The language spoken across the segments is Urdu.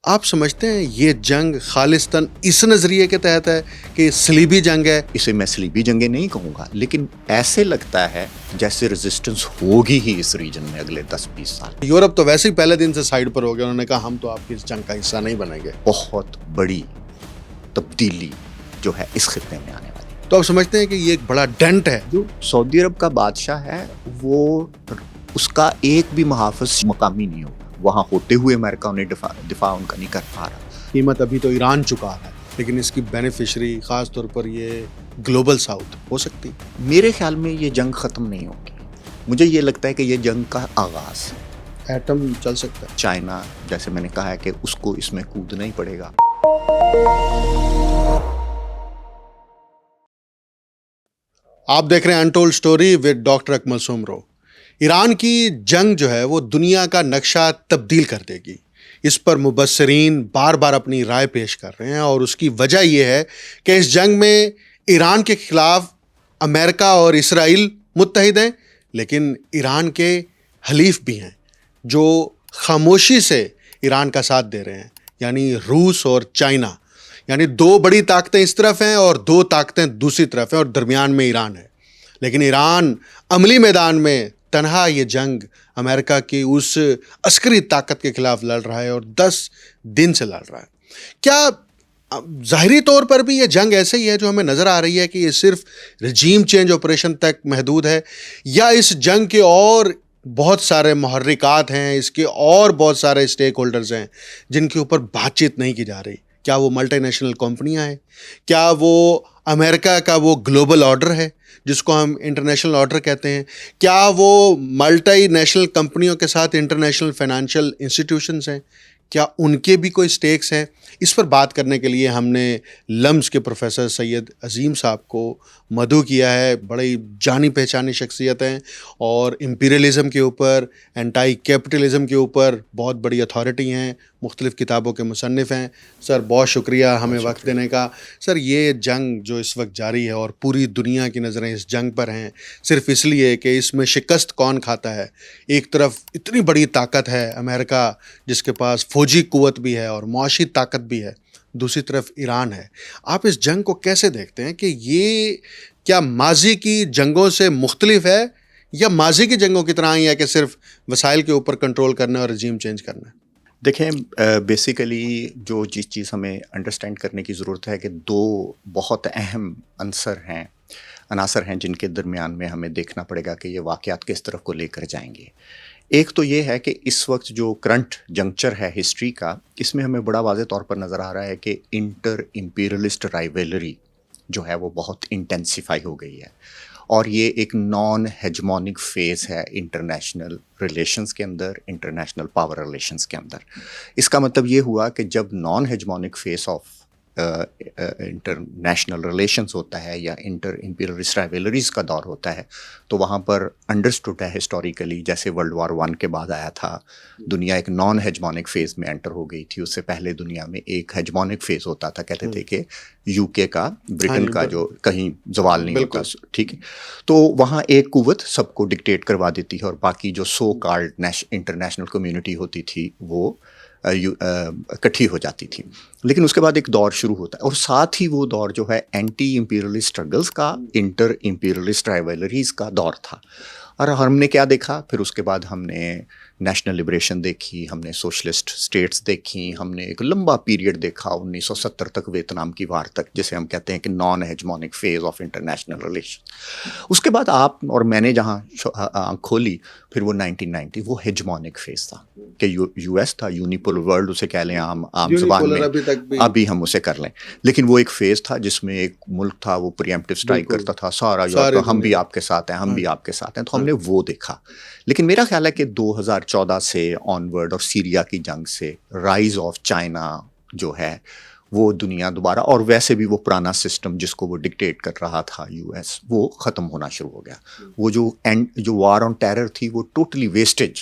آپ سمجھتے ہیں یہ جنگ خالصتاً اس نظریے کے تحت ہے کہ صلیبی جنگ ہے؟ اسے میں صلیبی جنگیں نہیں کہوں گا، لیکن ایسے لگتا ہے جیسے ریزسٹنس ہوگی ہی اس ریجن میں اگلے 10-20 سال۔ یورپ تو ویسے ہی پہلے دن سے سائیڈ پر ہو گیا، انہوں نے کہا ہم تو آپ کی اس جنگ کا حصہ نہیں بنیں گے۔ بہت بڑی تبدیلی جو ہے اس خطے میں آنے والی ہے۔ تو آپ سمجھتے ہیں کہ یہ ایک بڑا ڈنٹ ہے؟ جو سعودی عرب کا بادشاہ ہے وہ اس کا ایک بھی محافظ مقامی نہیں ہوگا، وہاں ہوتے ہوئے امریکہ انہیں دفاع ان کا نہیں کر پا رہا۔ قیمت ابھی تو ایران چکا ہے، لیکن اس کی بینیفیشری خاص طور پر یہ گلوبل ساؤتھ ہو سکتی۔ میرے خیال میں یہ جنگ ختم نہیں ہوگی، مجھے یہ لگتا ہے کہ یہ جنگ کا آغاز ہے۔ ایٹم چل سکتا ہے۔ چائنا جیسے میں نے کہا ہے کہ اس کو اس میں کودنا ہی پڑے گا۔ آپ دیکھ رہے ہیں انٹولڈ سٹوری ود ڈاکٹر اکمل سومرو۔ ایران کی جنگ جو ہے وہ دنیا کا نقشہ تبدیل کر دے گی، اس پر مبصرین بار بار اپنی رائے پیش کر رہے ہیں، اور اس کی وجہ یہ ہے کہ اس جنگ میں ایران کے خلاف امریکہ اور اسرائیل متحد ہیں، لیکن ایران کے حلیف بھی ہیں جو خاموشی سے ایران کا ساتھ دے رہے ہیں، یعنی روس اور چائنا۔ یعنی دو بڑی طاقتیں اس طرف ہیں اور دو طاقتیں دوسری طرف ہیں، اور درمیان میں ایران ہے۔ لیکن ایران عملی میدان میں تنہا یہ جنگ امریکہ کی اس عسکری طاقت کے خلاف لڑ رہا ہے، اور 10 دن سے لڑ رہا ہے۔ کیا ظاہری طور پر بھی یہ جنگ ایسے ہی ہے جو ہمیں نظر آ رہی ہے کہ یہ صرف رجیم چینج آپریشن تک محدود ہے، یا اس جنگ کے اور بہت سارے محرکات ہیں، اس کے اور بہت سارے اسٹیک ہولڈرز ہیں جن کے اوپر بات چیت نہیں کی جا رہی؟ کیا وہ ملٹی نیشنل کمپنیاں ہیں؟ کیا وہ امریکہ کا وہ گلوبل آرڈر ہے جس کو ہم انٹرنیشنل آرڈر کہتے ہیں؟ کیا وہ ملٹی نیشنل کمپنیوں کے ساتھ انٹرنیشنل فائنینشیل انسٹیٹیوشنز ہیں؟ کیا ان کے بھی کوئی سٹیکس ہیں؟ اس پر بات کرنے کے لیے ہم نے لمز کے پروفیسر سید عظیم صاحب کو مدعو کیا ہے۔ بڑی جانی پہچانی شخصیت ہیں، اور امپیریلزم کے اوپر، اینٹائی کیپٹلزم کے اوپر بہت بڑی اتھارٹی ہیں، مختلف کتابوں کے مصنف ہیں۔ سر بہت شکریہ ہمیں وقت دینے کا۔ سر یہ جنگ جو اس وقت جاری ہے اور پوری دنیا کی نظریں اس جنگ پر ہیں، صرف اس لیے کہ اس میں شکست کون کھاتا ہے۔ ایک طرف اتنی بڑی طاقت ہے امریکہ جس کے پاس فوجی قوت بھی ہے اور معاشی طاقت بھی ہے، دوسری طرف ایران ہے۔ آپ اس جنگ کو کیسے دیکھتے ہیں کہ یہ کیا ماضی کی جنگوں سے مختلف ہے، یا ماضی کی جنگوں کی طرح ہی ہے کہ صرف وسائل کے اوپر کنٹرول کرنا اور رجیم چینج کرنا ہے؟ دیکھیں، بیسیکلی جو جس چیز ہمیں انڈرسٹینڈ کرنے کی ضرورت ہے کہ دو بہت اہم عناصر ہیں جن کے درمیان میں ہمیں دیکھنا پڑے گا کہ یہ واقعات کس طرف کو لے کر جائیں گے۔ ایک تو یہ ہے کہ اس وقت جو کرنٹ جنکچر ہے ہسٹری کا، اس میں ہمیں بڑا واضح طور پر نظر آ رہا ہے کہ انٹر امپیریلسٹ رائیولری جو ہے وہ بہت انٹینسیفائی ہو گئی ہے، اور یہ ایک نان ہیجمونک فیز ہے انٹرنیشنل ریلیشنز کے اندر، انٹرنیشنل پاور ریلیشنز کے اندر۔ اس کا مطلب یہ ہوا کہ جب non hegemonic phase of international relations ہوتا ہے یا انٹر امپیریلسٹ رائیولریز کا دور ہوتا ہے، تو وہاں پر انڈرسٹوڈ ہے ہسٹوریکلی، جیسے ورلڈ وار 1 کے بعد آیا تھا، دنیا ایک نان ہیجمونک فیز میں انٹر ہو گئی تھی۔ اس سے پہلے دنیا میں ایک ہیجمونک فیز ہوتا تھا، کہتے تھے کہ یو کے کا، برٹن کا جو کہیں زوال نہیں ہوتا، ٹھیک ہے۔ تو وہاں ایک قوت سب کو ڈکٹیٹ کروا دیتی ہے، اور باقی جو سو کالڈ انٹرنیشنل کمیونٹی ہوتی تھی وہ اکٹھی ہو جاتی تھی۔ لیکن اس کے بعد ایک دور شروع ہوتا ہے، اور ساتھ ہی وہ دور جو ہے اینٹی امپیریلسٹ اسٹرگلز کا، انٹر امپیریلسٹ رائیولریز کا دور تھا۔ اور ہم نے کیا دیکھا پھر اس کے بعد؟ ہم نے نیشنل لبریشن دیکھی، ہم نے سوشلسٹ اسٹیٹس دیکھی، ہم نے ایک لمبا پیریڈ دیکھا 1970 تک، ویتنام کی وار تک، جسے ہم کہتے ہیں کہ non hegemonic phase of international relation. اس کے بعد آپ اور میں نے جہاں آنکھ کھولی پھر وہ 1990 وہ ہیجمونک فیز تھا کہ یو ایس تھا، یونیپولر ورلڈ اسے کہہ لیں عام زبان میں، ابھی ہم اسے کر لیں، لیکن وہ ایک فیز تھا جس میں ایک ملک تھا وہ پریمپٹیو اسٹرائک کرتا تھا، سارا یورپ، ہم بھی آپ کے ساتھ ہیں، ہم بھی آپ کے ساتھ ہیں، تو ہم نے وہ دیکھا۔ لیکن میرا خیال ہے کہ 2014 سے آن ورڈ، اور سیریا کی جنگ سے، رائز آف چائنا جو ہے وہ دنیا دوبارہ، اور ویسے بھی وہ پرانا سسٹم جس کو وہ ڈکٹیٹ کر رہا تھا یو ایس، وہ ختم ہونا شروع ہو گیا۔ وہ جو وار آن ٹیرر تھی وہ ٹوٹلی ویسٹیج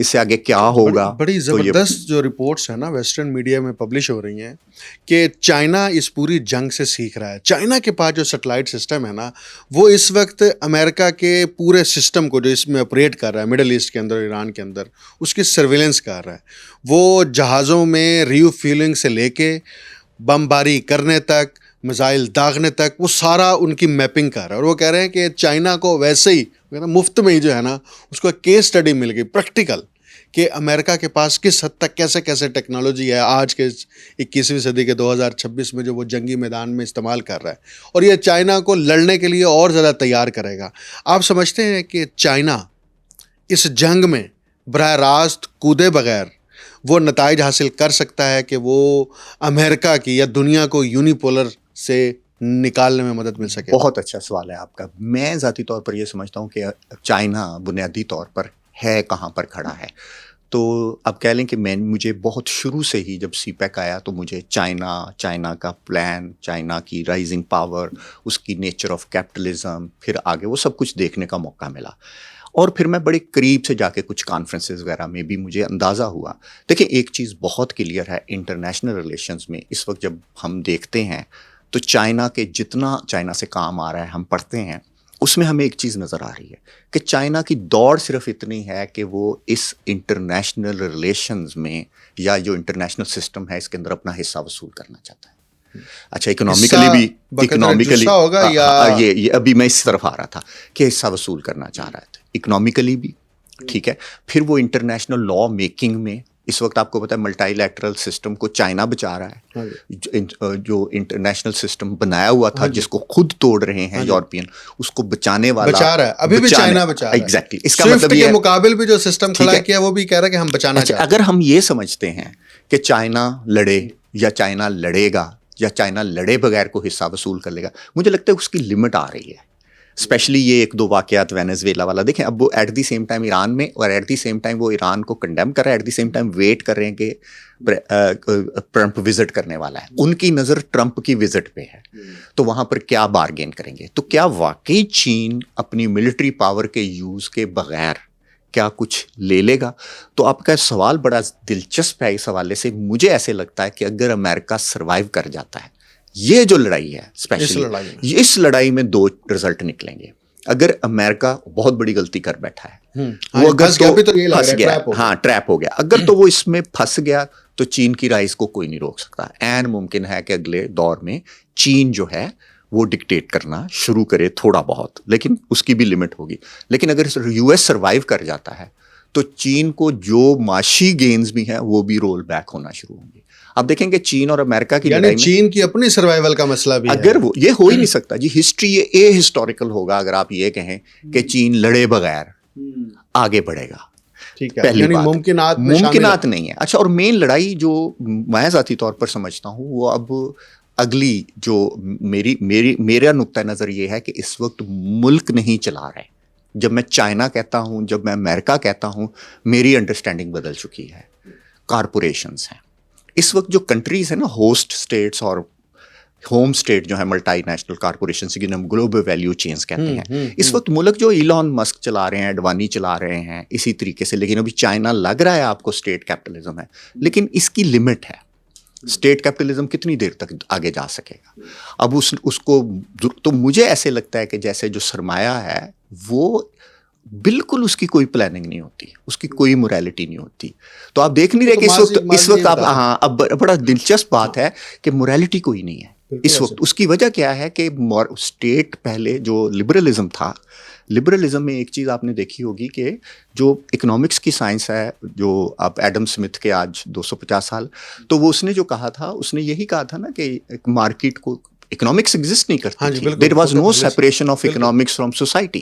اس سے آگے کیا ہوگا. بڑی زبردست جو رپورٹس ہیں نا ویسٹرن میڈیا میں پبلش ہو رہی ہیں کہ چائنا اس پوری جنگ سے سیکھ رہا ہے. چائنا کے پاس جو سیٹلائٹ سسٹم ہے نا وہ اس وقت امریکہ کے پورے سسٹم کو جو اس میں آپریٹ کر رہا ہے مڈل ایسٹ کے اندر ایران کے اندر اس کی سرویلنس کر رہا ہے. وہ جہازوں میں ریو فیولنگ سے لے کے بمباری کرنے تک میزائل داغنے تک وہ سارا ان کی میپنگ کر رہا ہے. اور وہ کہہ رہے ہیں کہ چائنا کو ویسے ہی مفت میں ہی جو ہے نا اس کو کیس اسٹڈی مل گئی پریکٹیکل کہ امریکہ کے پاس کس حد تک کیسے کیسے ٹیکنالوجی ہے آج کے 21ویں صدی کے 2026 میں جو وہ جنگی میدان میں استعمال کر رہا ہے اور یہ چائنا کو لڑنے کے لیے اور زیادہ تیار کرے گا. آپ سمجھتے ہیں کہ چائنا اس جنگ میں براہ راست کودے بغیر وہ نتائج حاصل کر سکتا ہے کہ وہ امریکہ کی یا دنیا کو یونیپولر سے نکالنے میں مدد مل سکے؟ بہت اچھا سوال ہے آپ کا. میں ذاتی طور پر یہ سمجھتا ہوں کہ چائنا بنیادی طور پر ہے کہاں پر کھڑا ہے. تو اب کہہ لیں کہ مجھے بہت شروع سے ہی جب سی پیک آیا تو مجھے چائنا کا پلان، چائنا کی رائزنگ پاور، اس کی نیچر آف کیپٹلزم، پھر آگے وہ سب کچھ دیکھنے کا موقع ملا. اور پھر میں بڑے قریب سے جا کے کچھ کانفرنسز وغیرہ میں بھی مجھے اندازہ ہوا. دیکھیں ایک چیز بہت کلیئر ہے انٹرنیشنل ریلیشنز میں اس وقت جب ہم دیکھتے ہیں تو چائنا کے جتنا چائنا سے کام آ رہا ہے ہم پڑھتے ہیں اس میں ہمیں ایک چیز نظر آ رہی ہے کہ چائنا کی دوڑ صرف اتنی ہے کہ وہ اس انٹرنیشنل ریلیشنز میں یا جو انٹرنیشنل سسٹم ہے اس کے اندر اپنا حصہ وصول کرنا چاہتا ہے. اچھا اکنامکلی بھی ہوگا یا یہ ابھی میں اس طرف آ رہا تھا کہ حصہ وصول کرنا چاہ رہا تھا اکنامکلی بھی. ٹھیک ہے. پھر وہ انٹرنیشنل لا میکنگ میں اس وقت آپ کو پتا ہے ملٹی لیٹرل سسٹم کو چائنا بچا رہا ہے. جو انٹرنیشنل سسٹم بنایا ہوا تھا جس کو خود توڑ رہے ہیں یورپین اس کو بچانے والا بچا رہا ہے. ابھی بھی چائنا بچا رہا ہے. ایگزیکٹلی. اس کا مطلب یہ کے مقابل بھی جو سسٹم کھڑا کیا وہ بھی کہہ رہا ہے کہ ہم بچانا چاہتے ہیں. اگر ہم یہ سمجھتے ہیں کہ چائنا لڑے یا چائنا لڑے گا یا چائنا لڑے بغیر کو حصہ وصول کر لے گا مجھے لگتا ہے اس کی لمٹ آ رہی ہے. اسپیشلی یہ ایک دو واقعات وینیزویلا والا دیکھیں. اب وہ at the same time Iran میں اور ایٹ دی سیم ٹائم وہ ایران کو کنڈیم کر رہا ہے، at the same time wait کر رہے ہیں کہ ٹرمپ وزٹ کرنے والا ہے. ان کی نظر ٹرمپ کی وزٹ پہ ہے تو وہاں پر کیا بارگین کریں گے. تو کیا واقعی چین اپنی ملٹری پاور کے یوز کے بغیر کیا کچھ لے لے گا؟ تو آپ کا سوال بڑا دلچسپ ہے. اس حوالے سے مجھے ایسے لگتا ہے کہ اگر امریکہ سروائیو کر جاتا ہے یہ جو لڑائی ہے اسپیشلی اس لڑائی میں دو رزلٹ نکلیں گے. اگر امریکہ بہت بڑی غلطی کر بیٹھا ہے وہ اگر پھنس گیا، ہاں ٹریپ ہو گیا، اگر تو وہ اس میں پھنس گیا تو چین کی رائز کو کوئی نہیں روک سکتا. عین ممکن ہے کہ اگلے دور میں چین جو ہے وہ ڈکٹیٹ کرنا شروع کرے تھوڑا بہت، لیکن اس کی بھی لمٹ ہوگی. لیکن اگر یو ایس سروائیو کر جاتا ہے تو چین کو جو معاشی گینز بھی ہیں وہ بھی رول بیک ہونا شروع ہوں گے. آپ دیکھیں گے چین اور امریکہ کی لڑائی میں چین کی اپنی سروائیول کا مسئلہ بھی اگر وہ یہ ہو ہی نہیں سکتا جی. ہسٹری یہ ہسٹوریکل ہوگا اگر آپ یہ کہیں کہ چین لڑے بغیر آگے بڑھے گا. پہلی بات ممکنات نہیں ہے. اچھا اور مین لڑائی جو میں ذاتی طور پر سمجھتا ہوں وہ اب اگلی جو میرا نقطہ نظر یہ ہے کہ اس وقت ملک نہیں چلا رہے. جب میں چائنا کہتا ہوں، جب میں امریکہ کہتا ہوں، میری انڈرسٹینڈنگ بدل چکی ہے. کارپوریشنز ہیں اس وقت جو کنٹریز ہیں نا، ہوسٹ اسٹیٹس اور ہوم اسٹیٹ جو ہے ملٹی نیشنل کارپوریشنز جنہیں ہم گلوبل ویلیو چینز کہتے ہیں. اس وقت ملک جو ایلان مسک چلا رہے ہیں، اڈوانی چلا رہے ہیں اسی طریقے سے. لیکن ابھی چائنا لگ رہا ہے آپ کو اسٹیٹ کیپٹلزم ہے، لیکن اس کی لمٹ ہے. اسٹیٹ کیپٹلزم کتنی دیر تک آگے جا سکے گا؟ اب اس کو تو مجھے ایسے لگتا ہے کہ جیسے جو سرمایہ ہے وہ بالکل اس کی کوئی پلاننگ نہیں ہوتی، اس کی کوئی موریلٹی نہیں ہوتی. تو آپ دیکھ نہیں رہے کہ اس وقت آپ اب بڑا دلچسپ بات ہے کہ موریلٹی کوئی نہیں ہے اس وقت. اس کی وجہ کیا ہے کہ اسٹیٹ پہلے جو لبرلزم تھا، لبرلزم میں ایک چیز آپ نے دیکھی ہوگی کہ جو اکنامکس کی سائنس ہے، جو آپ ایڈم سمتھ کے آج 250 سال، تو وہ اس نے جو کہا تھا، اس نے یہی کہا تھا نا کہ مارکیٹ کو اکنامکس ایگزسٹ نہیں کرتی تھی. There was no separation of economics from society.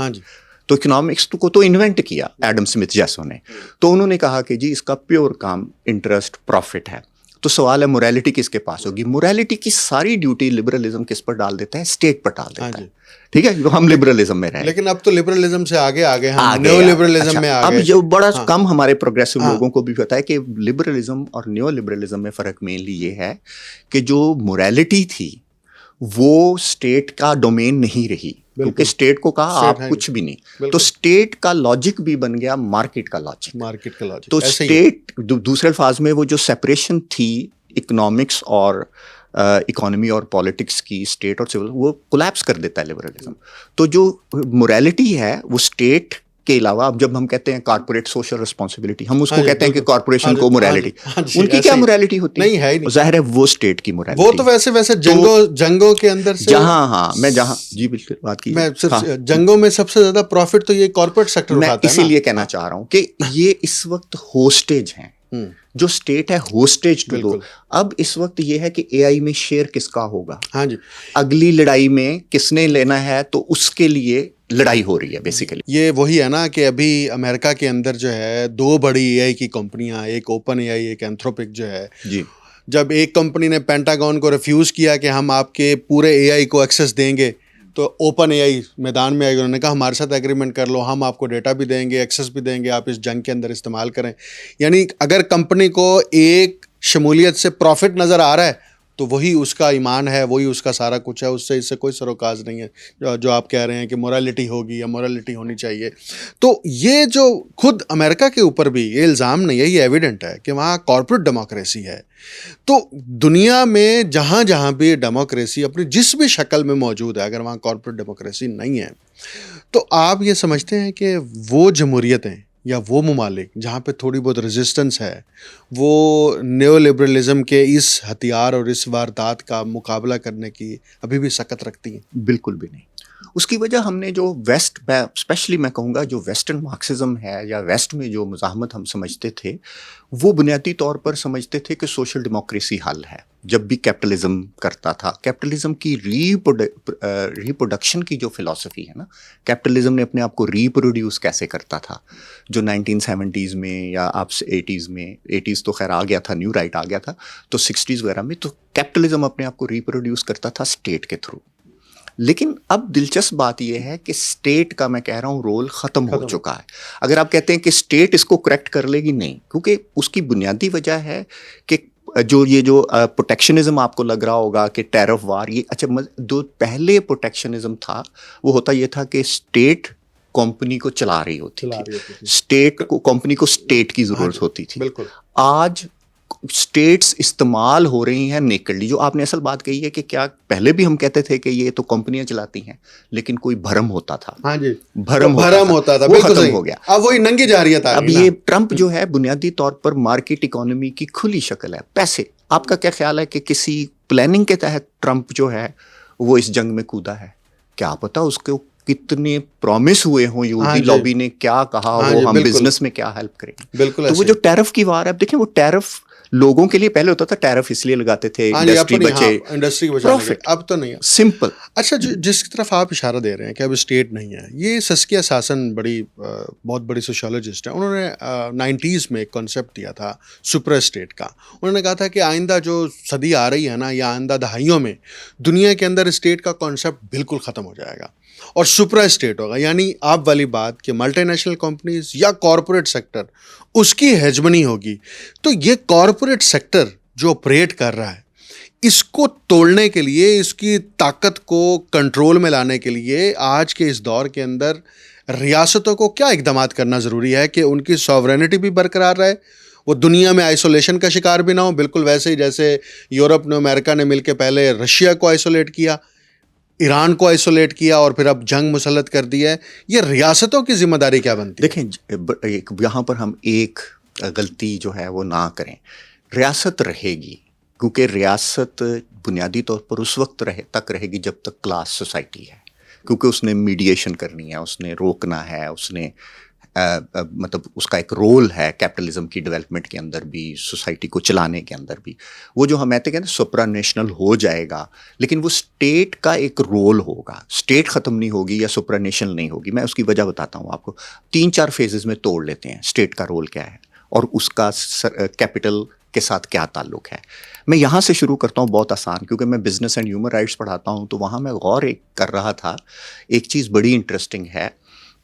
تو اکنامکس کو تو انوینٹ کیا ایڈم سمتھ جیسوں نے. تو انہوں نے کہا کہ جی اس کا پیور کام انٹرسٹ پروفٹ ہے. تو سوال ہے موریلٹی کس کے پاس ہوگی؟ موریلٹی کی ساری ڈیوٹی لبرلزم کس پر ڈال دیتا ہے؟ اسٹیٹ پر ڈال دیتا ہے. ٹھیک ہے، ہم لبرلزم میں رہے. لیکن اب تو لبرلزم سے آگے ہم نیو لبرلزم میں اب جو بڑا کم ہمارے پروگریسو لوگوں کو بھی پتا ہے کہ لبرلزم اور نیو لبرلزم میں فرق مینلی یہ ہے کہ جو موریلٹی تھی وہ اسٹیٹ کا ڈومین نہیں رہی. کیونکہ اسٹیٹ کو کہا آپ کچھ بھی نہیں, تو اسٹیٹ کا لاجک بھی بن گیا مارکیٹ کا لاجک. تو اسٹیٹ دوسرے الفاظ میں وہ جو سیپریشن تھی اکنامکس اور اکانومی اور پالیٹکس کی, اسٹیٹ اور سول, وہ کولیپس کر دیتا ہے لبرلزم. تو جو موریلٹی ہے وہ اسٹیٹ کے علاوہ, اب جب ہم کہتے ہیں کارپوریٹ سوشل رسپانسبلٹی, ہم اس کو کہتے ہیں کہ کارپوریشن کو موریلٹی, ان کی کیا موریلٹی ہوتی ہے؟ نہیں ہے, ظاہر ہے وہ اسٹیٹ کی موریلٹی. وہ تو ویسے جنگوں کے اندر سے جہاں جی بالکل بات کی, میں جنگوں میں سب سے زیادہ پروفٹ تو یہ کارپوریٹ سیکٹر اٹھاتا ہے. میں اسی لیے کہنا چاہ رہا ہوں کہ یہ اس وقت ہوسٹیج ہیں, جو اسٹیٹ ہے ہوسٹیج ٹو دو. اب اس وقت یہ ہے کہ اے آئی میں شیئر کس کا ہوگا, ہاں جی, اگلی لڑائی میں کس نے لینا ہے, تو اس کے لیے لڑائی ہو رہی ہے بیسیکلی. یہ وہی ہے نا کہ ابھی امریکہ کے اندر جو ہے 2 بڑی اے آئی کی کمپنیاں, ایک اوپن اے آئی, ایک اینتھروپک جو ہے. جی, جب ایک کمپنی نے پینٹاگون کو ریفیوز کیا کہ ہم آپ کے پورے اے آئی کو ایکسیس دیں گے, تو اوپن اے آئی میدان میں آئی, انہوں نے کہا ہمارے ساتھ ایگریمنٹ کر لو, ہم آپ کو ڈیٹا بھی دیں گے, ایکسیس بھی دیں گے, آپ اس جنگ کے اندر استعمال کریں. یعنی اگر کمپنی کو ایک شمولیت سے پروفٹ نظر آ رہا ہے تو وہی اس کا ایمان ہے, وہی اس کا سارا کچھ ہے, اس سے کوئی سروکاز نہیں ہے جو آپ کہہ رہے ہیں کہ موریلٹی ہوگی یا موریلٹی ہونی چاہیے. تو یہ جو خود امریکہ کے اوپر بھی یہ الزام نہیں ہے, یہ ایویڈنٹ ہے کہ وہاں کارپوریٹ ڈیموکریسی ہے. تو دنیا میں جہاں جہاں بھی ڈیموکریسی اپنی جس بھی شکل میں موجود ہے, اگر وہاں کارپوریٹ ڈیموکریسی نہیں ہے تو آپ یہ سمجھتے ہیں کہ وہ جمہوریتیں یا وہ ممالک جہاں پہ تھوڑی بہت ریزسٹنس ہے, وہ نیو لبرلزم کے اس ہتھیار اور اس واردات کا مقابلہ کرنے کی ابھی بھی سکت رکھتی ہیں؟ بالکل بھی نہیں. اس کی وجہ ہم نے جو ویسٹ, اسپیشلی میں کہوں گا جو ویسٹرن مارکسزم ہے یا ویسٹ میں جو مزاحمت ہم سمجھتے تھے, وہ بنیادی طور پر سمجھتے تھے کہ سوشل ڈیموکریسی حل ہے. جب بھی کیپٹلزم کرتا تھا, کیپٹلزم کی ریپروڈکشن کی جو فلسفی ہے نا, کیپٹلزم نے اپنے آپ کو ریپروڈیوس کیسے کرتا تھا, جو 1970s میں یا آپ 80s میں, 80s تو خیر آ گیا تھا, نیو رائٹ آ گیا تھا, تو 60s وغیرہ میں تو کیپٹلزم اپنے آپ کو ریپروڈیوس کرتا تھا اسٹیٹ کے تھرو. لیکن اب دلچسپ بات یہ ہے کہ اسٹیٹ کا, میں کہہ رہا ہوں, رول ختم ہو چکا ہے. اگر آپ کہتے ہیں کہ اسٹیٹ اس کو کریکٹ کر لے گی, نہیں, کیونکہ اس کی بنیادی وجہ ہے کہ یہ جو پروٹیکشنزم آپ کو لگ رہا ہوگا کہ ٹیرف وار, یہ اچھا جو پہلے پروٹیکشنزم تھا وہ ہوتا یہ تھا کہ اسٹیٹ کمپنی کو چلا رہی ہوتی تھی, اسٹیٹ کو, کمپنی کو اسٹیٹ کی ضرورت ہوتی تھی. بالکل. آج اسٹیٹس استعمال ہو رہی ہیں نیکڈلی. جو آپ نے اصل بات کہی ہے کہ کیا پہلے بھی ہم کہتے تھے کہ یہ تو کمپنیاں چلاتی ہیں, لیکن کوئی بھرم ہوتا تھا. ہاں جی, بھرم ہوتا تھا, وہ ختم ہو گیا. اب وہی ننگی جاریت آ گئی. اب یہ ٹرمپ جو ہے بنیادی طور پر مارکیٹ اکانومی کی کھلی شکل ہے, پیسے. آپ کا کیا خیال ہے کہ کسی پلاننگ کے تحت ٹرمپ جو ہے وہ اس جنگ میں کودا ہے؟ کیا پتا اس کو کتنے پرومس ہوئے ہوں, یہودی لابی نے کیا کہا ہو ہم بزنس میں کیا ہیلپ کریں گے. بالکل. تو وہ جو ٹیرف کی وار ہے, اب دیکھیں وہ ٹیرف لوگوں کے لیے پہلے ہوتا تھا, ٹیرف اس لیے لگاتے تھے انڈسٹری بچے, اب تو نہیں ہے. سمپل. اچھا, جس کی طرف آپ اشارہ دے رہے ہیں کہ اب اسٹیٹ نہیں ہے, یہ سسکیا ساسن بہت بڑی سوشیولوجسٹ ہیں, انہوں نے 90s میں ایک کانسیپٹ دیا تھا سپر اسٹیٹ کا. انہوں نے کہا تھا کہ آئندہ جو صدی آ رہی ہے نا, یا آئندہ دہائیوں میں دنیا کے اندر اسٹیٹ کا کانسیپٹ بالکل ختم ہو جائے گا اور سپر اسٹیٹ ہوگا. یعنی آپ والی بات کہ ملٹی نیشنل کمپنیز یا کارپوریٹ سیکٹر اس کی ہیجمنی ہوگی. تو یہ کارپوریٹ سیکٹر جو آپریٹ کر رہا ہے, اس کو توڑنے کے لیے, اس کی طاقت کو کنٹرول میں لانے کے لیے آج کے اس دور کے اندر ریاستوں کو کیا اقدامات کرنا ضروری ہے کہ ان کی سوورینٹی بھی برقرار رہے, وہ دنیا میں آئسولیشن کا شکار بھی نہ ہو. بالکل ویسے ہی جیسے یورپ نے, امریکہ نے مل کے پہلے رشیا کو آئسولیٹ کیا, ایران کو آئسولیٹ کیا, اور پھر اب جنگ مسلط کر دی ہے. یہ ریاستوں کی ذمہ داری کیا بنتی ہے؟ دیکھیں, یہاں پر ہم ایک غلطی جو ہے وہ نہ کریں. ریاست رہے گی, کیونکہ ریاست بنیادی طور پر اس وقت تک رہے گی جب تک کلاس سوسائٹی ہے, کیونکہ اس نے میڈیشن کرنی ہے, اس نے روکنا ہے, اس نے مطلب اس کا ایک رول ہے کیپٹلزم کی ڈیولپمنٹ کے اندر بھی, سوسائٹی کو چلانے کے اندر بھی. وہ جو ہم کہتے ہیں سپرا نیشنل ہو جائے گا, لیکن وہ اسٹیٹ کا ایک رول ہوگا. اسٹیٹ ختم نہیں ہوگی یا سپرا نیشنل نہیں ہوگی. میں اس کی وجہ بتاتا ہوں آپ کو. 3-4 فیزز میں توڑ لیتے ہیں اسٹیٹ کا رول کیا ہے اور اس کا کیپٹل کے ساتھ کیا تعلق ہے. میں یہاں سے شروع کرتا ہوں, بہت آسان, کیونکہ میں بزنس اینڈ ہیومن رائٹس پڑھاتا ہوں, تو وہاں میں غور کر رہا تھا. ایک چیز بڑی انٹرسٹنگ ہے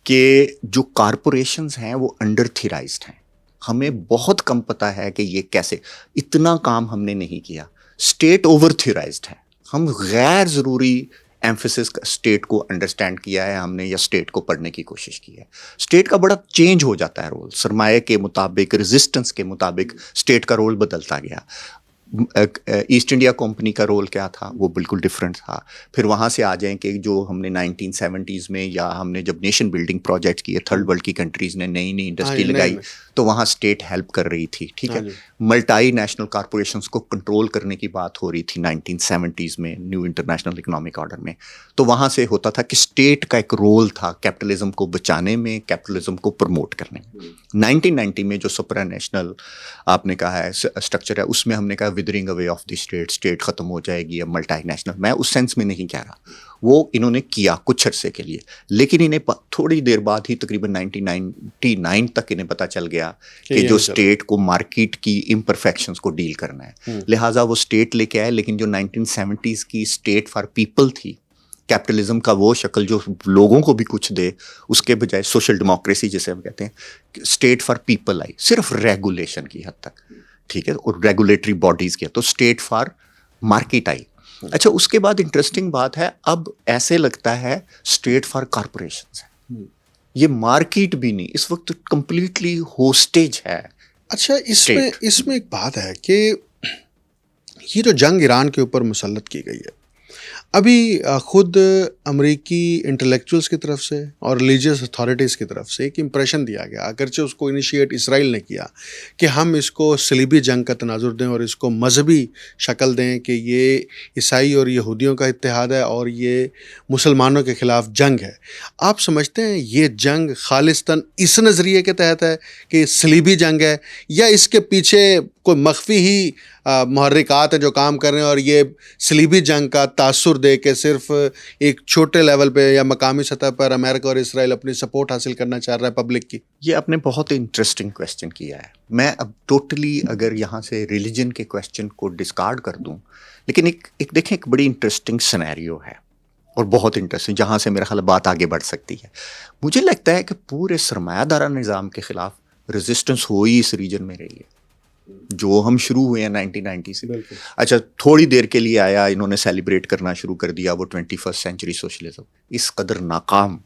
کہ جو کارپوریشنز ہیں وہ انڈر تھیرائزڈ ہیں. ہمیں بہت کم پتہ ہے کہ یہ کیسے, اتنا کام ہم نے نہیں کیا. اسٹیٹ اوور تھیرائزڈ ہے. ہم غیر ضروری ایمفیسس اسٹیٹ کو انڈرسٹینڈ کیا ہے ہم نے یا اسٹیٹ کو پڑھنے کی کوشش کی ہے. اسٹیٹ کا بڑا چینج ہو جاتا ہے رول, سرمایہ کے مطابق, ریزسٹنس کے مطابق اسٹیٹ کا رول بدلتا گیا. ایسٹ انڈیا کمپنی کا رول کیا تھا, وہ بالکل ڈفرینٹ تھا. پھر وہاں سے آ جائیں کہ جو ہم نے 1970s میں یا ہم نے جب نیشن بلڈنگ پروجیکٹ کیے, تھرڈ ورلڈ کی کنٹریز نے نئی نئی انڈسٹری لگائی, تو وہاں اسٹیٹ ہیلپ کر رہی تھی. ٹھیک ہے, ملٹائی نیشنل کارپوریشنس کو کنٹرول کرنے کی بات ہو رہی تھی 1970s میں نیو انٹرنیشنل اکنامک آرڈر میں. تو وہاں سے ہوتا تھا کہ اسٹیٹ کا ایک رول تھا کیپٹلزم کو بچانے میں, کیپٹلزم کو پروموٹ کرنے میں. 1990 میں جو سپرا نیشنل آپ نے کہا ہے اسٹرکچر ہے, اس میں ہم نے کہا Withering away of the state ختم ہو جائے گی, اب ملٹائی نیشنل. میں اس سینس میں نہیں کہہ رہا, وہ انہوں نے کیا کچھ عرصے کے لیے, لیکن انہیں تھوڑی دیر بعد ہی تقریباً 1999 تک انہیں پتہ چل گیا کہ جو اسٹیٹ کو مارکیٹ کی امپرفیکشنز کو ڈیل کرنا ہے, لہٰذا وہ اسٹیٹ لے کے آئے. لیکن جو 1970s کی اسٹیٹ فار پیپل تھی, کیپٹلزم کا وہ شکل جو لوگوں کو بھی کچھ دے, اس کے بجائے سوشل ڈیموکریسی جسے ہم کہتے ہیں, اسٹیٹ فار پیپل آئی, صرف ریگولیشن کی حد تک. ٹھیک ہے, اور ریگولیٹری باڈیز کی, تو اسٹیٹ فار مارکیٹ آئی. اچھا, اس کے بعد انٹرسٹنگ بات ہے, اب ایسے لگتا ہے اسٹیٹ فار کارپوریشنز ہے, یہ مارکیٹ بھی نہیں, اس وقت کمپلیٹلی ہوسٹیج ہے. اچھا, اس میں ایک بات ہے کہ یہ جو جنگ ایران کے اوپر مسلط کی گئی ہے, ابھی خود امریکی انٹلیکچوئلس کی طرف سے اور ریلیجیس اتھارٹیز کی طرف سے ایک امپریشن دیا گیا, اگرچہ اس کو انیشیٹ اسرائیل نے کیا, کہ ہم اس کو صلیبی جنگ کا تناظر دیں اور اس کو مذہبی شکل دیں کہ یہ عیسائی اور یہودیوں کا اتحاد ہے اور یہ مسلمانوں کے خلاف جنگ ہے. آپ سمجھتے ہیں یہ جنگ خالصتاً اس نظریے کے تحت ہے کہ صلیبی جنگ ہے, یا اس کے پیچھے کوئی مخفی ہی محرکات ہیں جو کام کر رہے ہیں اور یہ صلیبی جنگ کا تاثر دے کے صرف ایک چھوٹے لیول پہ یا مقامی سطح پر امریکہ اور اسرائیل اپنی سپورٹ حاصل کرنا چاہ رہا ہے پبلک کی؟ یہ آپ نے بہت انٹرسٹنگ کویسچن کیا ہے. میں اب ٹوٹلی اگر یہاں سے ریلیجن کے کویسچن کو ڈسکارڈ کر دوں, لیکن ایک دیکھیں ایک بڑی انٹرسٹنگ سینیریو ہے اور بہت انٹرسٹنگ, جہاں سے میرا خیال بات آگے بڑھ سکتی ہے. مجھے لگتا ہے کہ پورے سرمایہ دارہ نظام کے خلاف ریزسٹنس ہو ہی اس ریجن میں رہی ہے, جو ہم شروع ہوئے ہیں 1990 سے. اچھا, تھوڑی دیر کے لیے آیا, انہوں نے سیلیبریٹ کرنا شروع کر دیا وہ 21st سینچری سوشلزم. اس قدر ناکام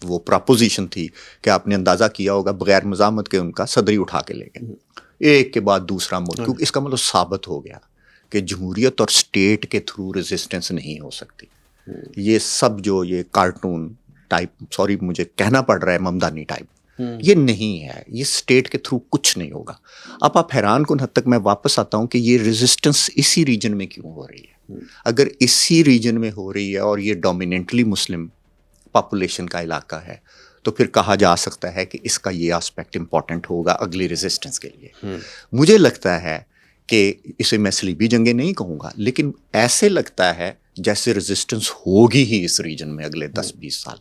وہ پراپوزیشن تھی کہ آپ نے اندازہ کیا ہوگا, بغیر مزاحمت کے ان کا صدری اٹھا کے لے گئے, ایک کے بعد دوسرا ملک. کیونکہ اس کا مطلب ثابت ہو گیا کہ جمہوریت اور اسٹیٹ کے تھرو ریزسٹنس نہیں ہو سکتی. یہ سب جو یہ کارٹون ٹائپ, سوری مجھے کہنا پڑ رہا ہے, ممدانی ٹائپ, یہ نہیں ہے, یہ اسٹیٹ کے تھرو کچھ نہیں ہوگا. اب آپ حیران کن حد تک میں واپس آتا ہوں کہ یہ ریزسٹنس اسی ریجن میں کیوں ہو رہی ہے. اگر اسی ریجن میں ہو رہی ہے اور یہ ڈومیننٹلی مسلم پاپولیشن کا علاقہ ہے, تو پھر کہا جا سکتا ہے کہ اس کا یہ آسپیکٹ امپورٹنٹ ہوگا اگلی ریزسٹنس کے لیے. مجھے لگتا ہے کہ اسے میں صلیبی جنگیں نہیں کہوں گا, لیکن ایسے لگتا ہے جیسے ریزسٹنس ہوگی ہی اس ریجن میں اگلے 10-20 سال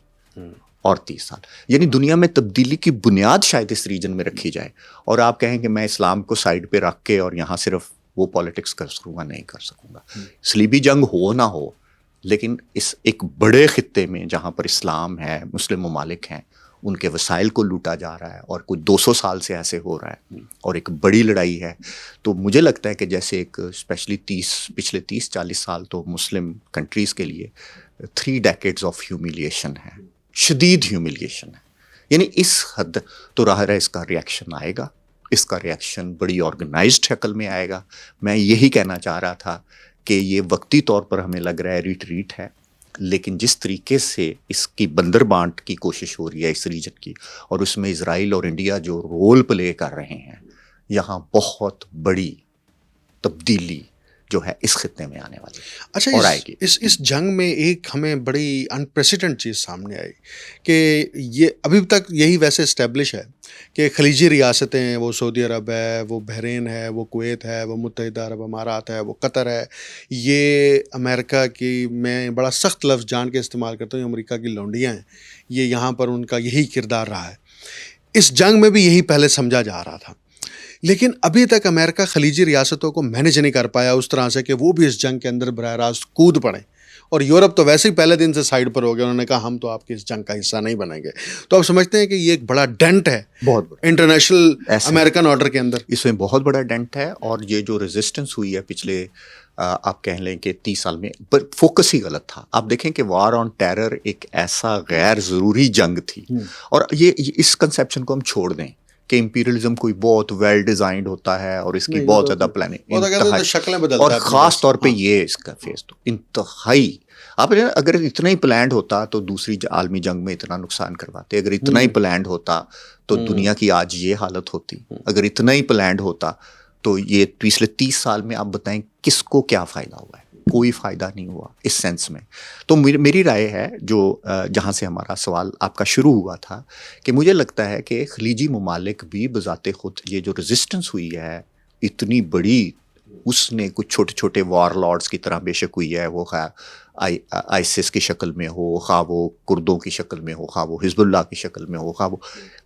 اور 30 سال. یعنی دنیا میں تبدیلی کی بنیاد شاید اس ریجن میں رکھی جائے. اور آپ کہیں کہ میں اسلام کو سائڈ پہ رکھ کے اور یہاں صرف وہ پالیٹکس کر سکوں گا, نہیں کر سکوں گا. صلیبی جنگ ہو نہ ہو, لیکن اس ایک بڑے خطے میں جہاں پر اسلام ہے, مسلم ممالک ہیں, ان کے وسائل کو لوٹا جا رہا ہے اور کوئی 200 سال سے ایسے ہو رہا ہے اور ایک بڑی لڑائی ہے. تو مجھے لگتا ہے کہ جیسے ایک اسپیشلی پچھلے 30-40 سال تو مسلم کنٹریز کے لیے 3 decades آف ہیومیلیشن ہے, شدید ہیومیلیشن ہے. یعنی اس حد تو راہ اس کا ریئیکشن آئے گا, اس کا ریئیکشن بڑی آرگنائزڈ شکل میں آئے گا. میں یہی کہنا چاہ رہا تھا کہ یہ وقتی طور پر ہمیں لگ رہا ہے ریٹریٹ ہے, لیکن جس طریقے سے اس کی بندر بانٹ کی کوشش ہو رہی ہے اس ریجن کی, اور اس میں اسرائیل اور انڈیا جو رول پلے کر رہے ہیں, یہاں بہت بڑی تبدیلی جو ہے اس خطے میں آنے والی. اچھا, اور آئے گی. اس جنگ میں ایک ہمیں بڑی انپریسیڈنٹ چیز سامنے آئی کہ یہ ابھی تک یہی ویسے اسٹیبلش ہے کہ خلیجی ریاستیں, وہ سعودی عرب ہے, وہ بحرین ہے, وہ کویت ہے, وہ متحدہ عرب امارات ہے, وہ قطر ہے, یہ امریکہ کی, میں بڑا سخت لفظ جان کے استعمال کرتا ہوں, امریکہ کی لونڈیاں ہیں. یہ یہاں پر ان کا یہی کردار رہا ہے. اس جنگ میں بھی یہی پہلے سمجھا جا رہا تھا, لیکن ابھی تک امریکہ خلیجی ریاستوں کو مینیج نہیں کر پایا اس طرح سے کہ وہ بھی اس جنگ کے اندر براہ راست کود پڑیں. اور یورپ تو ویسے ہی پہلے دن سے سائڈ پر ہو گیا, انہوں نے کہا ہم تو آپ کی اس جنگ کا حصہ نہیں بنیں گے. تو آپ سمجھتے ہیں کہ یہ ایک بڑا ڈینٹ ہے بہت بڑا انٹرنیشنل امریکن آرڈر کے اندر. اس میں بہت بڑا ڈینٹ ہے. اور یہ جو ریزسٹنس ہوئی ہے پچھلے آپ کہہ لیں کہ 30 سال میں، پر فوکس ہی غلط تھا. آپ دیکھیں کہ وار آن ٹیرر ایک ایسا غیر ضروری جنگ تھی، اور یہ اس کنسیپشن کو ہم چھوڑ دیں کہ امپیریلزم کوئی بہت ویل ڈیزائنڈ ہوتا ہے اور اس کی بہت زیادہ پلاننگ، شکلیں بدلتا اور ہے خاص طور پہ یہ اس کا فیس تو انتہائی. آپ اگر اتنا ہی پلانڈ ہوتا تو دوسری عالمی جنگ میں اتنا نقصان کرواتے. اگر اتنا ہی پلانڈ ہوتا تو دنیا کی آج یہ حالت ہوتی. اگر اتنا ہی پلانڈ ہوتا تو یہ پچھلے 30 سال میں آپ بتائیں کس کو کیا فائدہ ہوا ہے؟ کوئی فائدہ نہیں ہوا اس سینس میں. تو میری رائے ہے، جو جہاں سے ہمارا سوال آپ کا شروع ہوا تھا، کہ مجھے لگتا ہے کہ خلیجی ممالک بھی بذات خود یہ جو ریزسٹنس ہوئی ہے اتنی بڑی، اس نے کچھ چھوٹے چھوٹے وار لارڈز کی طرح بے شک ہوئی ہے، وہ آئیسس کی شکل میں ہو، خواہ وہ کردوں کی شکل میں ہو، خواہ وہ حزب اللہ کی شکل میں ہو، خواہ وہ،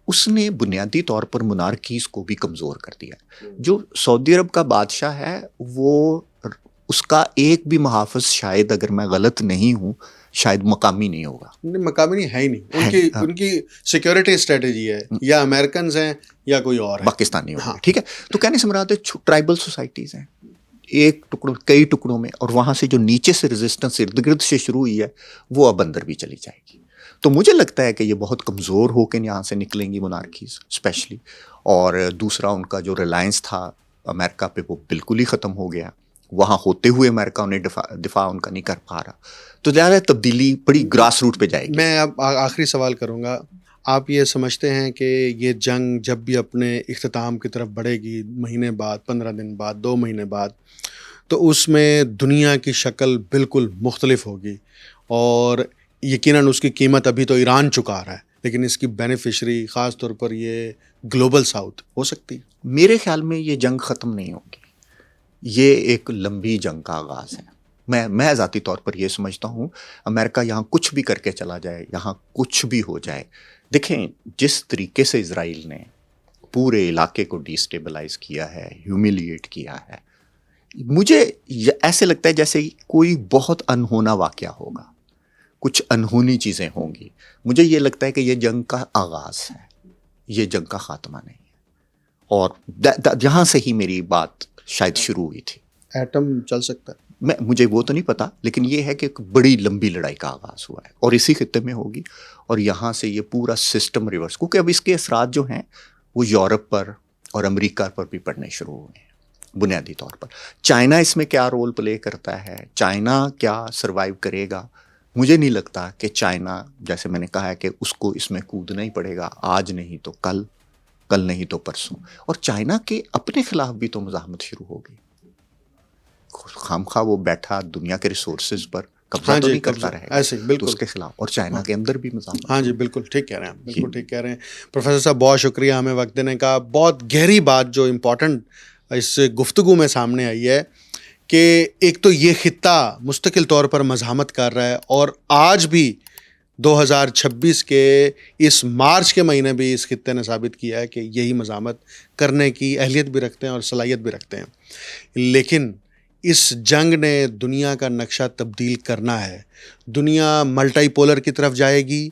اس نے بنیادی طور پر منارکیز کو بھی کمزور کر دیا. جو سعودی عرب کا بادشاہ ہے وہ، اس کا ایک بھی محافظ شاید، اگر میں غلط نہیں ہوں، شاید مقامی نہیں ہوگا. مقامی نہیں ہے ہی نہیں. ان کی سیکیورٹی اسٹریٹجی ہے یا امریکنز ہیں یا کوئی اور ہے، پاکستانی ہوگا. ٹھیک ہے. تو کہنے سے مراد ہے ٹرائبل سوسائٹیز ہیں، ایک ٹکڑوں کئی ٹکڑوں میں، اور وہاں سے جو نیچے سے ریزسٹنس ارد گرد سے شروع ہوئی ہے وہ اب اندر بھی چلی جائے گی. تو مجھے لگتا ہے کہ یہ بہت کمزور ہو کے یہاں سے نکلیں گی منارکیز اسپیشلی. اور دوسرا، ان کا جو ریلائنس تھا امریکہ پہ وہ بالکل ہی ختم ہو گیا. وہاں ہوتے ہوئے امریکہ انہیں دفاع ان کا نہیں کر پا رہا. تو زیادہ تبدیلی بڑی گراس روٹ پہ جائے گی. میں اب آخری سوال کروں گا. آپ یہ سمجھتے ہیں کہ یہ جنگ جب بھی اپنے اختتام کی طرف بڑھے گی، مہینے بعد، 15 دن بعد، 2 مہینے بعد، تو اس میں دنیا کی شکل بالکل مختلف ہوگی، اور یقیناً اس کی قیمت ابھی تو ایران چکا رہا ہے، لیکن اس کی بینیفیشری خاص طور پر یہ گلوبل ساؤتھ ہو سکتی؟ میرے خیال میں یہ جنگ ختم نہیں ہوگی، یہ ایک لمبی جنگ کا آغاز ہے. میں ذاتی طور پر یہ سمجھتا ہوں امریکہ یہاں کچھ بھی کر کے چلا جائے، یہاں کچھ بھی ہو جائے. دیکھیں جس طریقے سے اسرائیل نے پورے علاقے کو ڈیسٹیبلائز کیا ہے، ہیومیلیٹ کیا ہے، مجھے ایسے لگتا ہے جیسے کوئی بہت انہونا واقعہ ہوگا، کچھ انہونی چیزیں ہوں گی. مجھے یہ لگتا ہے کہ یہ جنگ کا آغاز ہے، یہ جنگ کا خاتمہ نہیں ہے. اور یہاں سے ہی میری بات شاید شروع ہوئی تھی. ایٹم چل سکتا ہے؟ مجھے وہ تو نہیں پتا، لیکن یہ ہے کہ ایک بڑی لمبی لڑائی کا آغاز ہوا ہے اور اسی خطے میں ہوگی، اور یہاں سے یہ پورا سسٹم ریورس، کیونکہ اب اس کے اثرات جو ہیں وہ یورپ پر اور امریکہ پر بھی پڑنے شروع ہوئے ہیں بنیادی طور پر. چائنا اس میں کیا رول پلے کرتا ہے، چائنا کیا سروائیو کرے گا؟ مجھے نہیں لگتا کہ چائنا، جیسے میں نے کہا ہے کہ اس کو اس میں کودنا ہی پڑے گا، آج نہیں تو کل، کل نہیں تو پرسوں. اور چائنا کے اپنے خلاف بھی تو مزاحمت شروع ہو گئی. خامخواہ وہ بیٹھا دنیا کے ریسورسز پر قبضہ تو نہیں کرتا رہے گا، ایسے بالکل اس کے خلاف، اور چائنا کے اندر بھی مزاحمت. ہاں جی، بالکل ٹھیک کہہ رہے ہیں، بالکل ٹھیک کہہ رہے ہیں. پروفیسر صاحب بہت شکریہ ہمیں وقت دینے کا. بہت گہری بات جو امپورٹنٹ اس گفتگو میں سامنے آئی ہے کہ ایک تو یہ خطہ مستقل طور پر مزاحمت کر رہا ہے، اور آج بھی 2026 کے اس مارچ کے مہینے بھی اس خطے نے ثابت کیا ہے کہ یہی مزاحمت کرنے کی اہلیت بھی رکھتے ہیں اور صلاحیت بھی رکھتے ہیں. لیکن اس جنگ نے دنیا کا نقشہ تبدیل کرنا ہے. دنیا ملٹی پولر کی طرف جائے گی.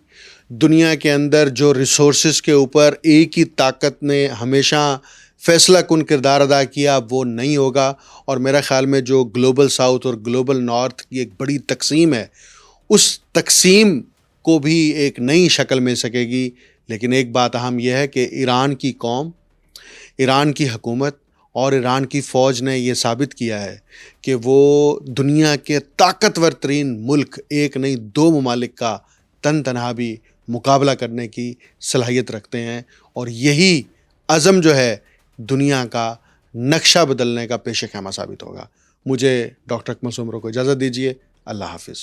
دنیا کے اندر جو ریسورسز کے اوپر ایک ہی طاقت نے ہمیشہ فیصلہ کن کردار ادا کیا وہ نہیں ہوگا، اور میرا خیال میں جو گلوبل ساؤتھ اور گلوبل نارتھ کی ایک بڑی تقسیم ہے، اس تقسیم کو بھی ایک نئی شکل مل سکے گی. لیکن ایک بات اہم یہ ہے کہ ایران کی قوم، ایران کی حکومت اور ایران کی فوج نے یہ ثابت کیا ہے کہ وہ دنیا کے طاقتور ترین ملک، ایک نہیں 2 ممالک کا تن تنہا بھی مقابلہ کرنے کی صلاحیت رکھتے ہیں، اور یہی عزم جو ہے دنیا کا نقشہ بدلنے کا پیش خیمہ ثابت ہوگا. مجھے ڈاکٹر اکمل سومرو کو اجازت دیجیے. اللہ حافظ.